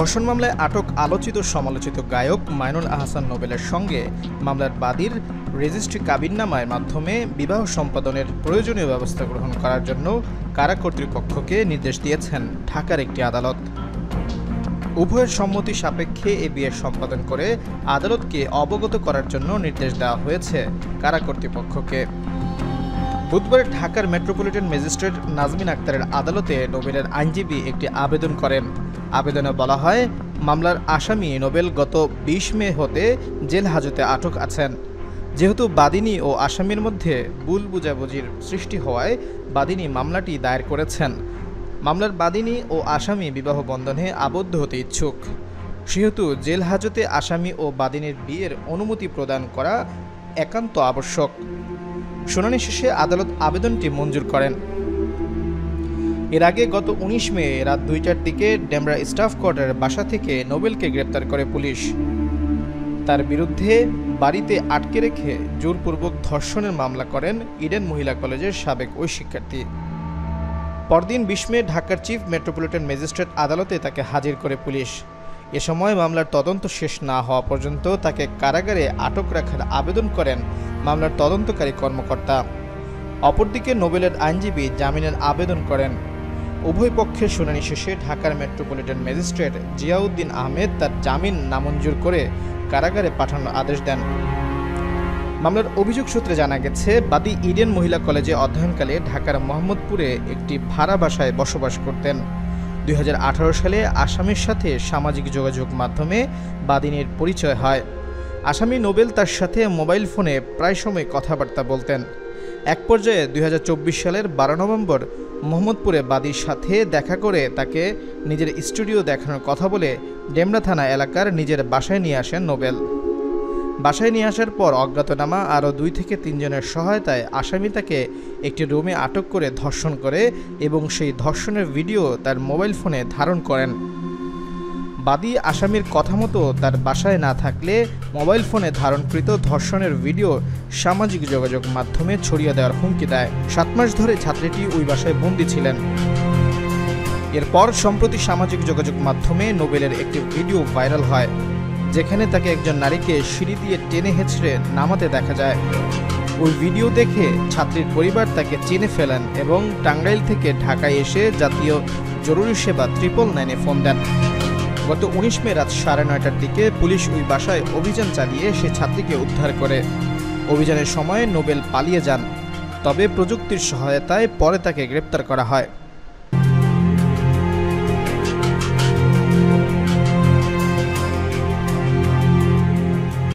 ধর্ষণ মামলায় আটক আলোচিত সমালোচিত গায়ক মাইনুল আহসান নোবেলের সঙ্গে মামলার বাদীর রেজিস্ট্রি কাবিননামার মাধ্যমে বিবাহ সম্পাদনের প্রয়োজনীয় ব্যবস্থা গ্রহণ করার জন্য কারা কর্তৃপক্ষকে নির্দেশ দিয়েছেন ঢাকার একটি আদালত। উভয়ের সম্মতি সাপেক্ষে এ বিয়ে সম্পাদন করে আদালতকে অবগত করার জন্য নির্দেশ দেওয়া হয়েছে কারা কর্তৃপক্ষকে। বুধবার ঢাকার মেট্রোপলিটন ম্যাজিস্ট্রেট নাজমিন আক্তারের আদালতে নোবেলের আইনজীবী একটি আবেদন করেন। আবেদনে বলা হয়, মামলার আসামি নোবেল গত ২০ মে হতে জেল হাজতে আটক আছেন। যেহেতু বাদীনি ও আসামির মধ্যে ভুল বুঝাবুঝির সৃষ্টি হওয়ায় বাদীনি মামলাটি দায়ের করেছেন। মামলার বাদীনি ও আসামি বিবাহ বন্ধনে আবদ্ধ হতে ইচ্ছুক, সেহেতু জেল হাজতে আসামি ও বাদীনির বিয়ের অনুমতি প্রদান করা একান্ত আবশ্যক। শুনানি শেষে আদালত আবেদনটি মঞ্জুর করেন। এর আগে গত ১৯ মে রাত ২টার দিকে ডেমরা স্টাফ কোয়ার্টারের বাসা থেকে নোবেলকে গ্রেপ্তার করে পুলিশ। তার বিরুদ্ধে বাড়িতে আটকে রেখে জোরপূর্বক ধর্ষণের মামলা করেন ইডেন মহিলা কলেজের সাবেক ওই শিক্ষার্থী। পরদিন ২০ মে ঢাকার চিফ মেট্রোপলিটন ম্যাজিস্ট্রেট আদালতে তাকে হাজির করে পুলিশ। এ সময় মামলার তদন্ত শেষ না হওয়া পর্যন্ত তাকে কারাগারে আটক রাখার আবেদন করেন মামলার তদন্তকারী কর্মকর্তা। অপরদিকে নোবেলের আইনজীবী জামিনের আবেদন করেন। উভয় পক্ষের শুনানি শেষে ঢাকার মেট্রোপলিটন ম্যাজিস্ট্রেট জিয়াউদ্দিন আহমেদ তার জামিন নামঞ্জুর করে কারাগারে পাঠানোর আদেশ দেন। মামলার অভিযোগ সূত্রে জানা গেছে, বাদী ইডেন মহিলা কলেজে অধ্যয়নকালে ঢাকার মোহাম্মদপুরে একটি ভাড়া বাসায় বসবাস করতেন। ২০১৮ সালে আসামির সাথে সামাজিক যোগাযোগ মাধ্যমে বাদীনির পরিচয় হয়। আসামি নোবেল তার সাথে মোবাইল ফোনে প্রায় সময় কথাবার্তা বলতেন। এক পর্যায়ে ২০২৪ সালের ১২ নভেম্বর মোহাম্মদপুরে বাদীর সাথে দেখা করে তাকে নিজের স্টুডিও দেখানোর কথা বলে ডেমরা থানা এলাকার নিজের বাসায় নিয়ে আসেন নোবেল। বাসায় নিয়ে আসার পর অজ্ঞাতনামা আরও ২ থেকে ৩ জনের সহায়তায় আসামি তাকে একটি রুমে আটক করে ধর্ষণ করে এবং সেই ধর্ষণের ভিডিও তার মোবাইল ফোনে ধারণ করেন। বাদী আসামির কথা মতো তার বাসায় না থাকলে মোবাইল ফোনে ধারণকৃত ধর্ষণের ভিডিও সামাজিক যোগাযোগ মাধ্যমে ছড়িয়ে দেওয়ার হুমকি দেয়। ৭ মাস ধরে ছাত্রীটি ওই বাসায় বন্দী ছিলেন। এরপর সম্প্রতি সামাজিক যোগাযোগ মাধ্যমে নোবেলের একটি ভিডিও ভাইরাল হয়, যেখানে তাকে একজন নারীকে সিঁড়ি দিয়ে টেনে হেঁচড়ে নামাতে দেখা যায়। ওই ভিডিও দেখে ছাত্রীর পরিবার তাকে চিনে ফেলেন এবং টাঙ্গাইল থেকে ঢাকায় এসে জাতীয় জরুরি সেবা 999-এ ফোন দেন। গত ১৯ মে রাত ৯:৩০টার দিকে পুলিশ ওই বাসায় অভিযান চালিয়ে সে ছাত্রীকে উদ্ধার করে। অভিযানের সময় নোবেল পালিয়ে যান, তবে প্রযুক্তির সহায়তায় পরে তাকে গ্রেপ্তার করা হয়।